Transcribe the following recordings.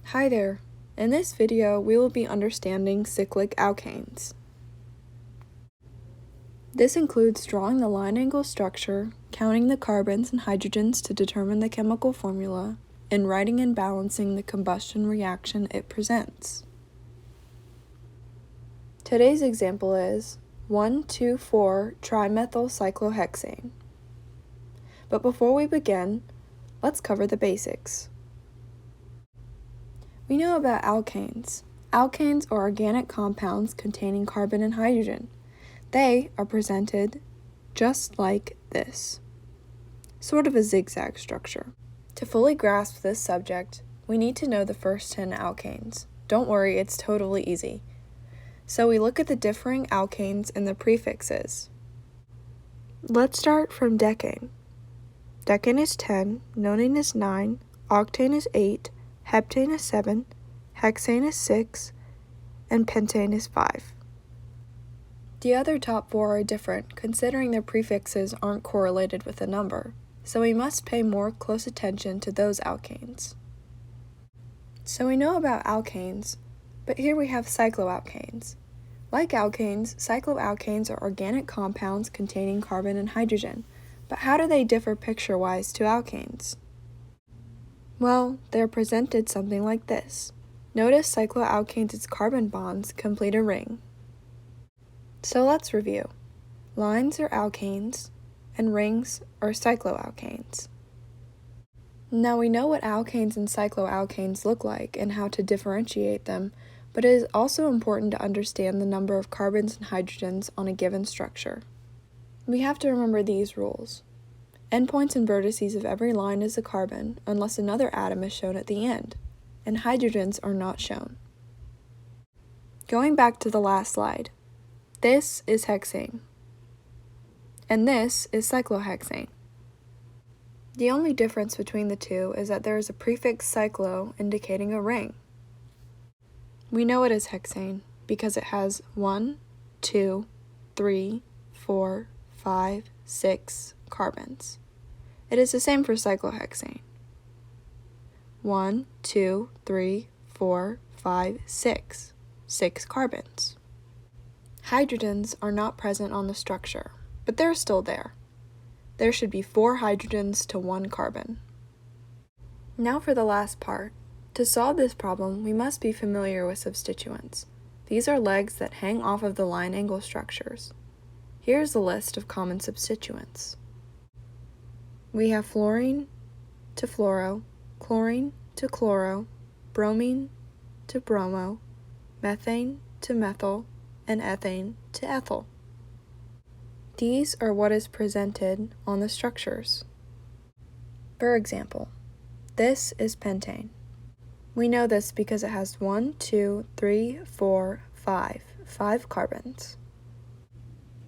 Hi there. In this video, we will be understanding cyclic alkanes. This includes drawing the line angle structure, counting the carbons and hydrogens to determine the chemical formula, and writing and balancing the combustion reaction it presents. Today's example is 1,2,4-trimethylcyclohexane. But before we begin, let's cover the basics. We know about alkanes. Alkanes are organic compounds containing carbon and hydrogen. They are presented just like this, sort of a zigzag structure. To fully grasp this subject, we need to know the first 10 alkanes. Don't worry, it's totally easy. So we look at the differing alkanes and the prefixes. Let's start from decane. Decane is 10, nonane is 9, octane is 8, heptane is 7, hexane is 6, and pentane is 5. The other top 4 are different, considering their prefixes aren't correlated with a number, so we must pay more close attention to those alkanes. So we know about alkanes, but here we have cycloalkanes. Like alkanes, cycloalkanes are organic compounds containing carbon and hydrogen, but how do they differ picture-wise to alkanes? Well, they're presented something like this. Notice cycloalkanes' carbon bonds complete a ring. So let's review. Lines are alkanes, and rings are cycloalkanes. Now we know what alkanes and cycloalkanes look like and how to differentiate them, but it is also important to understand the number of carbons and hydrogens on a given structure. We have to remember these rules. Endpoints and vertices of every line is a carbon, unless another atom is shown at the end, and hydrogens are not shown. Going back to the last slide, this is hexane, and this is cyclohexane. The only difference between the two is that there is a prefix cyclo indicating a ring. We know it is hexane because it has 1, 2, 3, 4, 5, 6 carbons. It is the same for cyclohexane. 1, 2, 3, 4, 5, 6. 6 carbons. Hydrogens are not present on the structure, but they're still there. There should be 4 hydrogens to 1 carbon. Now for the last part. To solve this problem, we must be familiar with substituents. These are legs that hang off of the line angle structures. Here's the list of common substituents. We have fluorine to fluoro, chlorine to chloro, bromine to bromo, methane to methyl, and ethane to ethyl. These are what is presented on the structures. For example, this is pentane. We know this because it has 1, 2, 3, 4, 5 carbons.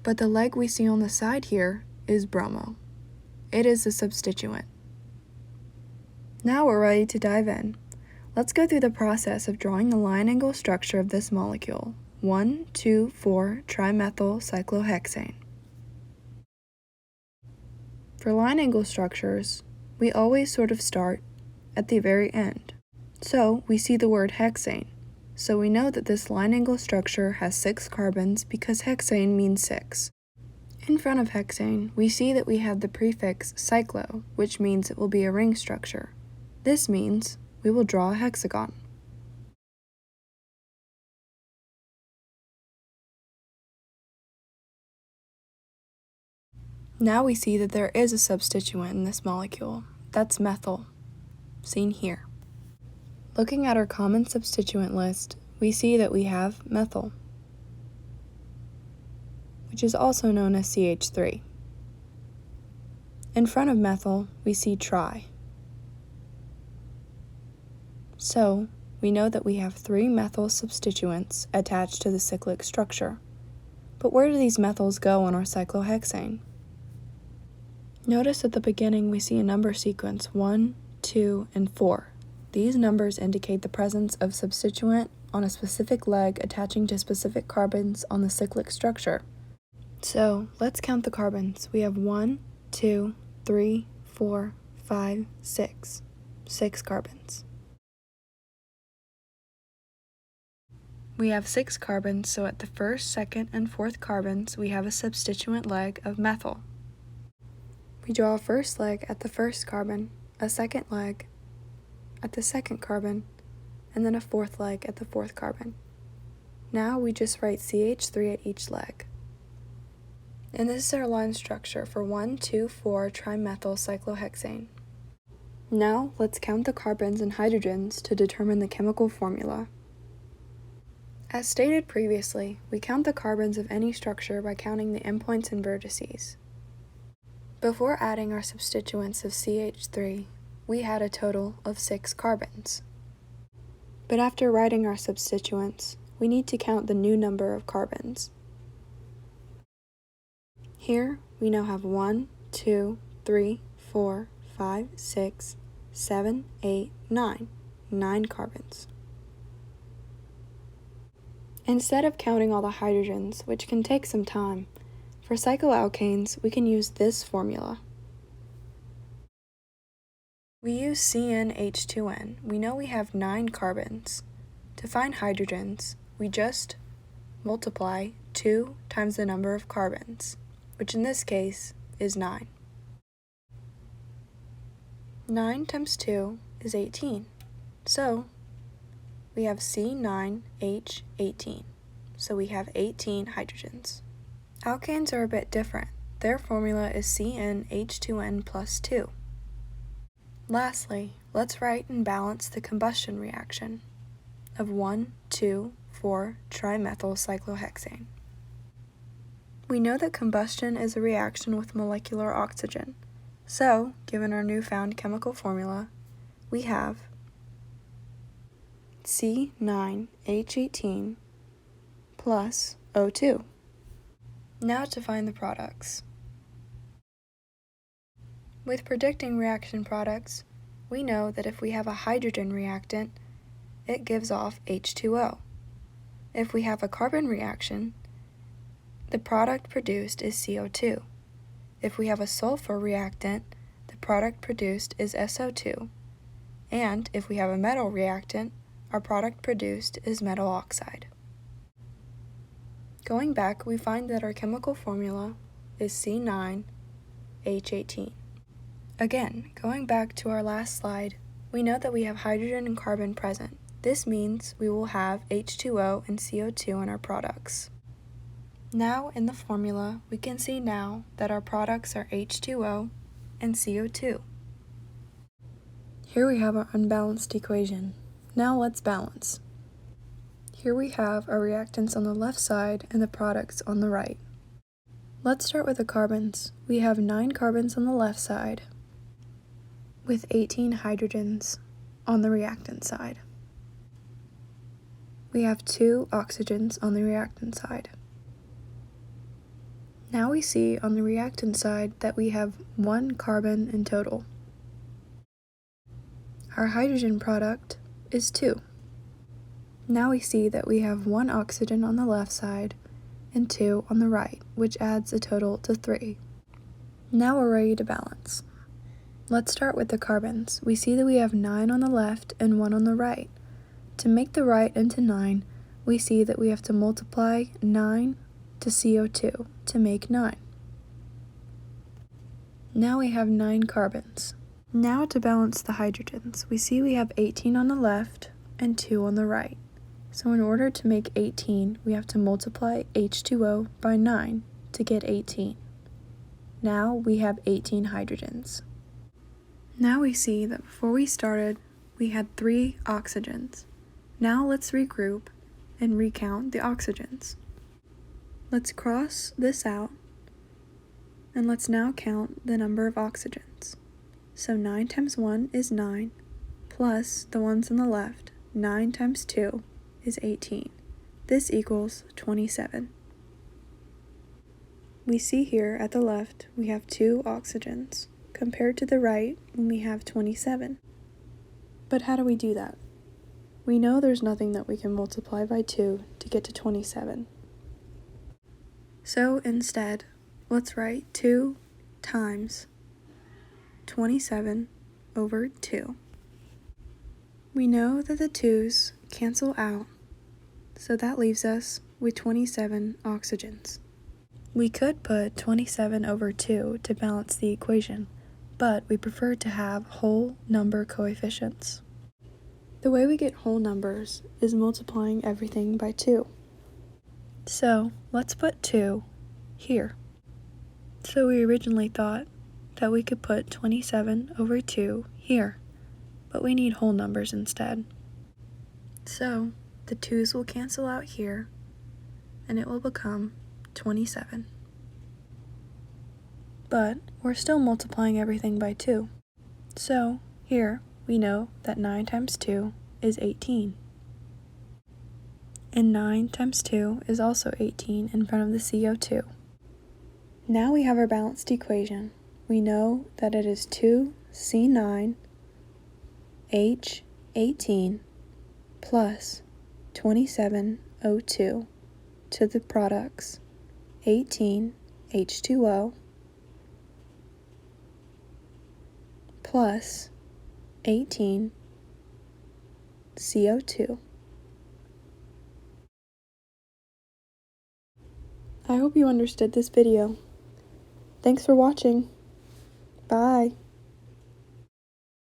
But the leg we see on the side here is bromo. It is the substituent. Now we're ready to dive in. Let's go through the process of drawing the line angle structure of this molecule, 1,2,4-trimethylcyclohexane. For line angle structures, we always sort of start at the very end. So we see the word hexane, so we know that this line angle structure has 6 carbons because hexane means 6. In front of hexane, we see that we have the prefix cyclo, which means it will be a ring structure. This means we will draw a hexagon. Now we see that there is a substituent in this molecule. That's methyl, seen here. Looking at our common substituent list, we see that we have methyl, which is also known as CH3. In front of methyl, we see tri. So, we know that we have 3 methyl substituents attached to the cyclic structure. But where do these methyls go on our cyclohexane? Notice at the beginning we see a number sequence 1, 2, and 4. These numbers indicate the presence of substituent on a specific leg attaching to specific carbons on the cyclic structure. So, let's count the carbons. We have 1, 2, 3, 4, 5, 6. 6 carbons. We have 6 carbons, so at the first, second, and fourth carbons, we have a substituent leg of methyl. We draw a first leg at the first carbon, a second leg at the second carbon, and then a fourth leg at the fourth carbon. Now we just write CH3 at each leg. And this is our line structure for 1,2,4-trimethyl cyclohexane. Now let's count the carbons and hydrogens to determine the chemical formula. As stated previously, we count the carbons of any structure by counting the endpoints and vertices. Before adding our substituents of CH3, we had a total of 6 carbons. But after writing our substituents, we need to count the new number of carbons. Here, we now have 1, 2, 3, 4, 5, 6, 7, 8, 9. 9 carbons. Instead of counting all the hydrogens, which can take some time, for cycloalkanes, we can use this formula. We use CnH2n. We know we have 9 carbons. To find hydrogens, we just multiply 2 times the number of carbons, which in this case is 9. 9 times 2 is 18. So we have C9H18. So we have 18 hydrogens. Alkanes are a bit different. Their formula is CnH2n plus 2. Lastly, let's write and balance the combustion reaction of 1,2,4-trimethyl cyclohexane. We know that combustion is a reaction with molecular oxygen. So, given our newfound chemical formula, we have C9H18 plus O2. Now to find the products. With predicting reaction products, we know that if we have a hydrogen reactant, it gives off H2O. If we have a carbon reaction, the product produced is CO2. If we have a sulfur reactant, the product produced is SO2. And if we have a metal reactant, our product produced is metal oxide. Going back, we find that our chemical formula is C9H18. Again, going back to our last slide, we know that we have hydrogen and carbon present. This means we will have H2O and CO2 in our products. Now in the formula, we can see now that our products are H2O and CO2. Here we have our unbalanced equation. Now let's balance. Here we have our reactants on the left side and the products on the right. Let's start with the carbons. We have 9 carbons on the left side with 18 hydrogens on the reactant side. We have 2 oxygens on the reactant side. Now we see on the reactant side that we have 1 carbon in total. Our hydrogen product is 2. Now we see that we have 1 oxygen on the left side and 2 on the right, which adds a total to 3. Now we're ready to balance. Let's start with the carbons. We see that we have 9 on the left and 1 on the right. To make the right into 9, we see that we have to multiply 9 to CO2 to make 9. Now we have 9 carbons. Now to balance the hydrogens, we see we have 18 on the left and 2 on the right. So in order to make 18, we have to multiply H2O by 9 to get 18. Now we have 18 hydrogens. Now we see that before we started, we had 3 oxygens. Now let's regroup and recount the oxygens. Let's cross this out, and let's now count the number of oxygens. So 9 times 1 is 9, plus the ones on the left, 9 times 2 is 18. This equals 27. We see here at the left we have 2 oxygens, compared to the right when we have 27. But how do we do that? We know there's nothing that we can multiply by 2 to get to 27. So instead, let's write 2 times 27 over 2. We know that the 2's cancel out, So that leaves us with 27 oxygens. We could put 27 over 2 to balance the equation, but we prefer to have whole number coefficients. The way we get whole numbers is multiplying everything by 2. So let's put 2 here. So we originally thought that we could put 27 over 2 here, but we need whole numbers instead. So the 2's will cancel out here, and it will become 27. But we're still multiplying everything by 2. So here we know that 9 times 2 is 18. And 9 times 2 is also 18 in front of the CO2. Now we have our balanced equation. We know that it is 2C9H18 plus 27O2 to the products 18H2O plus 18CO2. I hope you understood this video. Thanks for watching. Bye.